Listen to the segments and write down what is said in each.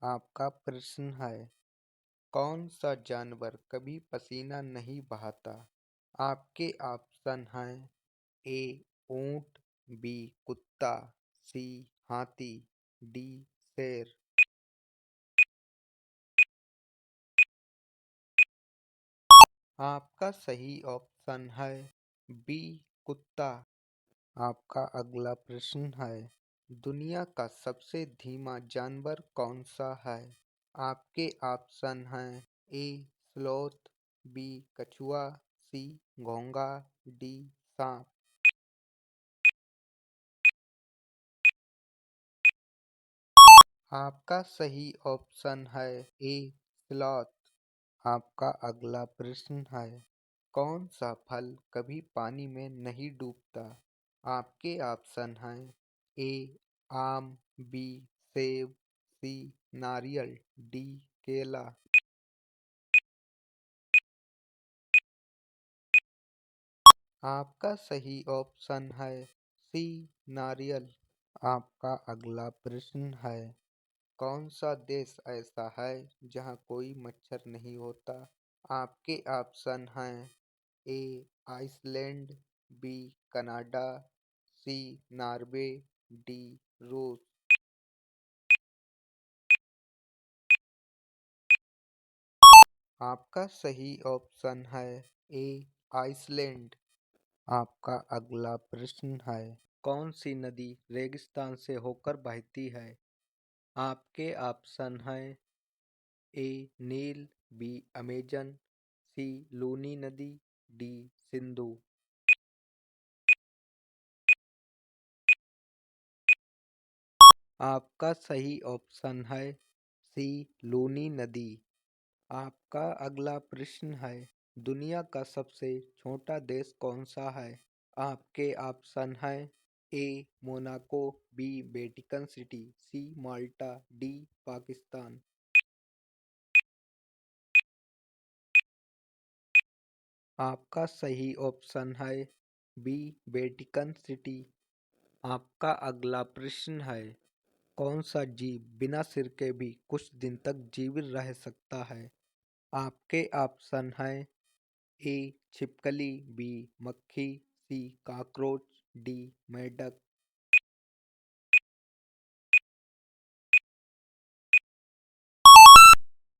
आपका प्रश्न है, कौन सा जानवर कभी पसीना नहीं बहाता? आपके ऑप्शन हैं ए ऊंट, बी कुत्ता, सी हाथी, डी शेर। आपका सही ऑप्शन है बी कुत्ता। आपका अगला प्रश्न है, दुनिया का सबसे धीमा जानवर कौन सा है? आपके ऑप्शन हैं ए स्लोथ, बी कछुआ, सी घोंगा, डी सांप। आपका सही ऑप्शन है ए स्लॉथ। आपका अगला प्रश्न है, कौन सा फल कभी पानी में नहीं डूबता? आपके ऑप्शन हैं ए आम, बी सेब, सी नारियल, डी केला। आपका सही ऑप्शन है सी नारियल। आपका अगला प्रश्न है, कौन सा देश ऐसा है जहाँ कोई मच्छर नहीं होता? आपके ऑप्शन हैं ए आइसलैंड, बी कनाडा, सी नॉर्वे, डी रूस। आपका सही ऑप्शन है ए आइसलैंड। आपका अगला प्रश्न है, कौन सी नदी रेगिस्तान से होकर बहती है? आपके ऑप्शन हैं ए नील, बी अमेजन, सी लूनी नदी, डी सिंधु। आपका सही ऑप्शन है सी लूनी नदी। आपका अगला प्रश्न है, दुनिया का सबसे छोटा देश कौन सा है? आपके ऑप्शन हैं ए मोनाको, बी वेटिकन सिटी, सी माल्टा, डी पाकिस्तान। आपका सही ऑप्शन है बी वेटिकन सिटी। आपका अगला प्रश्न है, कौन सा जीव बिना सिर के भी कुछ दिन तक जीवित रह सकता है? आपके ऑप्शन हैं ए छिपकली, बी मक्खी, सी कॉकरोच, डी मेंढक।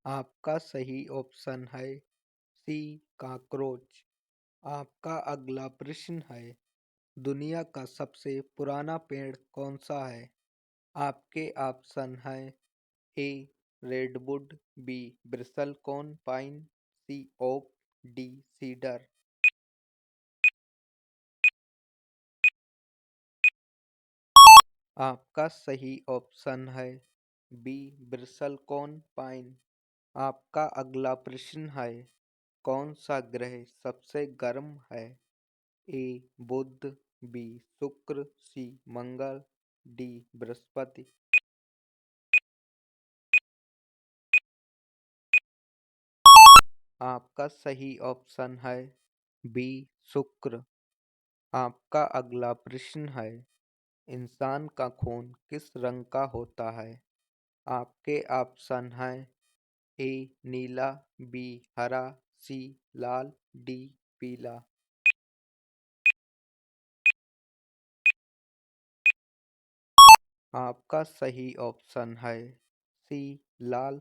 आपका सही ऑप्शन है सी कॉकरोच। आपका अगला प्रश्न है, दुनिया का सबसे पुराना पेड़ कौन सा है? आपके ऑप्शन हैं ए रेडवुड, बी ब्रिसलकॉन पाइन, सी ओक, डी सीडर। आपका सही ऑप्शन है बी ब्रिसलकॉन पाइन। आपका अगला प्रश्न है, कौन सा ग्रह सबसे गर्म है? ए बुध, बी शुक्र, सी मंगल, डी बृहस्पति। आपका सही ऑप्शन है बी शुक्र। आपका अगला प्रश्न है, इंसान का खून किस रंग का होता है? आपके ऑप्शन हैं ए नीला, बी हरा, सी लाल, डी पीला। आपका सही ऑप्शन है सी लाल।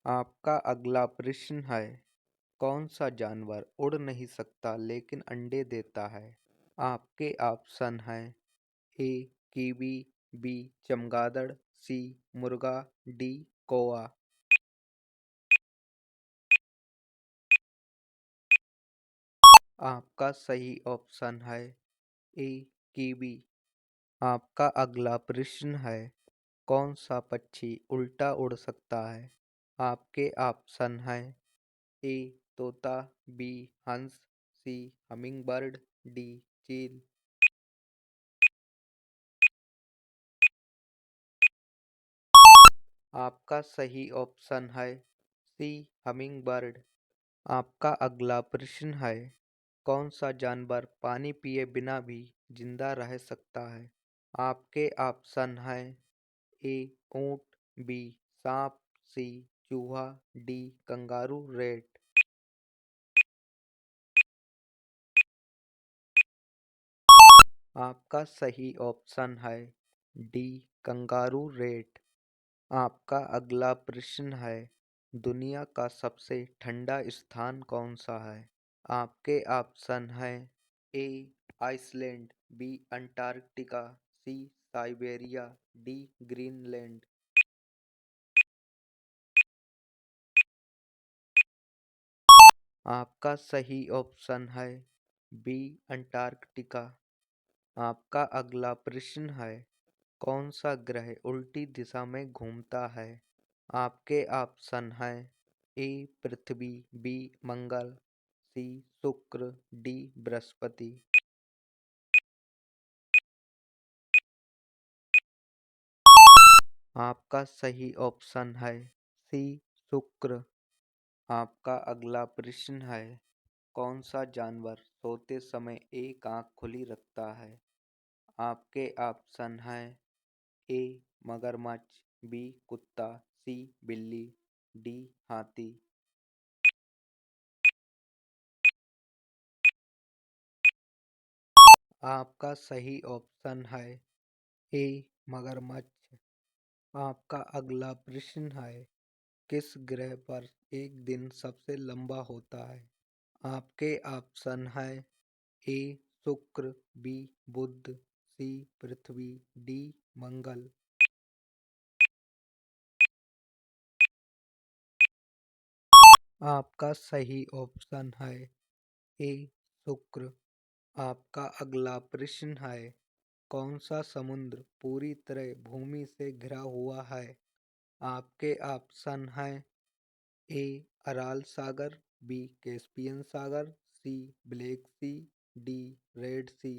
आपका अगला प्रश्न है, कौन सा जानवर उड़ नहीं सकता लेकिन अंडे देता है? आपके ऑप्शन हैं ए कीवी, बी चमगादड़, सी मुर्गा, डी कौवा। आपका सही ऑप्शन है ए कीवी। आपका अगला प्रश्न है, कौन सा पक्षी उल्टा उड़ सकता है? आपके ऑप्शन हैं ए तोता, बी हंस, सी हमिंगबर्ड, डी चील। आपका सही ऑप्शन है सी हमिंगबर्ड। आपका अगला प्रश्न है, कौन सा जानवर पानी पिए बिना भी जिंदा रह सकता है? आपके ऑप्शन हैं ए ऊंट, बी सांप, सी चूहा, डी कंगारू रेट। आपका सही ऑप्शन है डी कंगारू रेट। आपका अगला प्रश्न है, दुनिया का सबसे ठंडा स्थान कौन सा है? आपके ऑप्शन हैं ए आइसलैंड, बी अंटार्कटिका, सी साइबेरिया, डी ग्रीनलैंड। आपका सही ऑप्शन है बी अंटार्कटिका। आपका अगला प्रश्न है, कौन सा ग्रह उल्टी दिशा में घूमता है? आपके ऑप्शन हैं ए पृथ्वी, बी मंगल, सी शुक्र, डी बृहस्पति। आपका सही ऑप्शन है सी शुक्र। आपका अगला प्रश्न है, कौन सा जानवर सोते समय एक आंख खुली रखता है? आपके ऑप्शन हैं ए मगरमच्छ, बी कुत्ता, सी बिल्ली, डी हाथी। आपका सही ऑप्शन है ए मगरमच्छ। आपका अगला प्रश्न है, किस ग्रह पर एक दिन सबसे लंबा होता है? आपके ऑप्शन है ए शुक्र, बी बुध, सी पृथ्वी, डी मंगल। आपका सही ऑप्शन है ए शुक्र। आपका अगला प्रश्न है, कौन सा समुद्र पूरी तरह भूमि से घिरा हुआ है? आपके ऑप्शन हैं ए अराल सागर, बी कैस्पियन सागर, सी ब्लैक सी, डी रेड सी।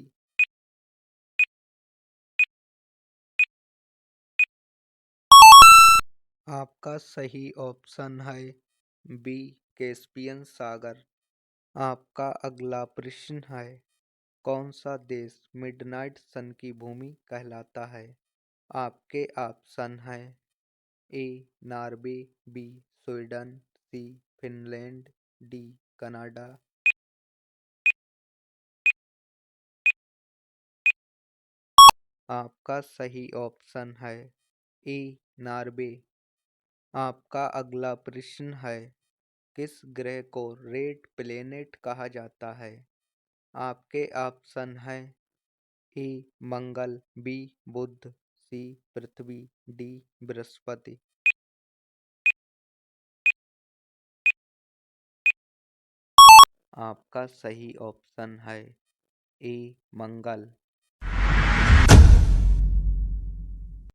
आपका सही ऑप्शन है बी कैस्पियन सागर। आपका अगला प्रश्न है, कौन सा देश मिडनाइट सन की भूमि कहलाता है? आपके ऑप्शन हैं A Norway, B Sweden, C Finland, D Canada. आपका सही ऑप्शन है ए नॉर्वे। आपका अगला प्रश्न है, किस ग्रह को रेड प्लेनेट कहा जाता है? आपके ऑप्शन हैं ए मंगल, बी बुध, सी पृथ्वी, डी बृहस्पति। आपका सही ऑप्शन है ए मंगल।